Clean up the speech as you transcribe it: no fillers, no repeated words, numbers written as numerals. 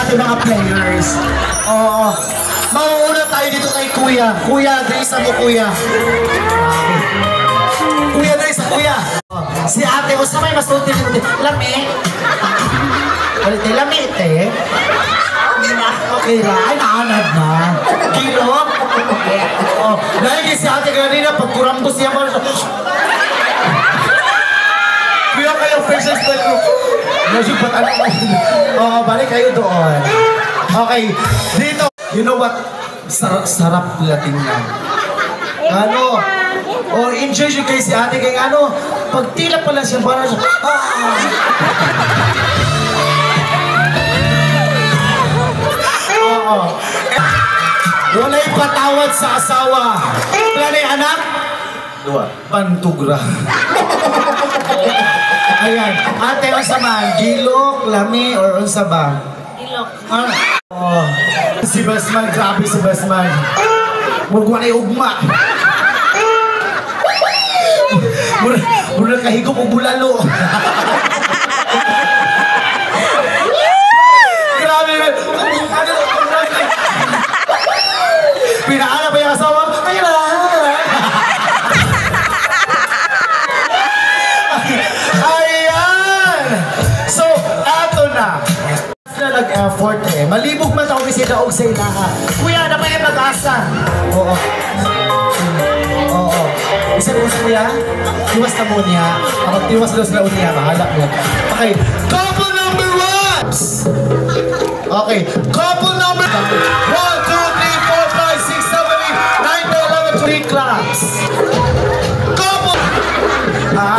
natin mga players. Oo. Mauuna tayo dito kay Kuya. Kuya, Drisa mo Kuya. Kuya Drisa, Kuya. Si ate ko sa may mas tunti dito. Lami. Alite, lami ite. Okay ra. Ay, naanad na. Kilo. Oh, dahil si ate kanina, pag kurambos siya mo. Kuya kayo, first style ko. Nasupat ano mo. Oo, balik kayo doon. Okay, dito. You know what? Sarap nila tingnan. Ano? O, enjoy siya kay si ate kay ano, pag tila pala siya, parang siya, Oo. Wala'y patawad sa asawa. Wala na yung anak? Dua. Pantugra. Ayan. Ate, unsa man? Gilok, lami, or unsa ba? Ilok. Oh. Si Basman, grabe si Basman. Muragwa na yung ugma. Murag kahigop o bulalo. Grabe. Pinaala ba yung asawa? Ayan! So, ato na. Nag-effort eh. Malibog man ako kasi daog sa inaha. Kuya, na pa yung mag-asa. Oo. Oo. Isa rin sa kuya? Tiwas na mo niya. Kapag tiwas na niya, mahala mo. Okay. Couple number 1! Okay. Couple number 1, 2, 3, 4, 5, 6, 7, 8, 9, 10, 11, 3 claps. Couple! Ha?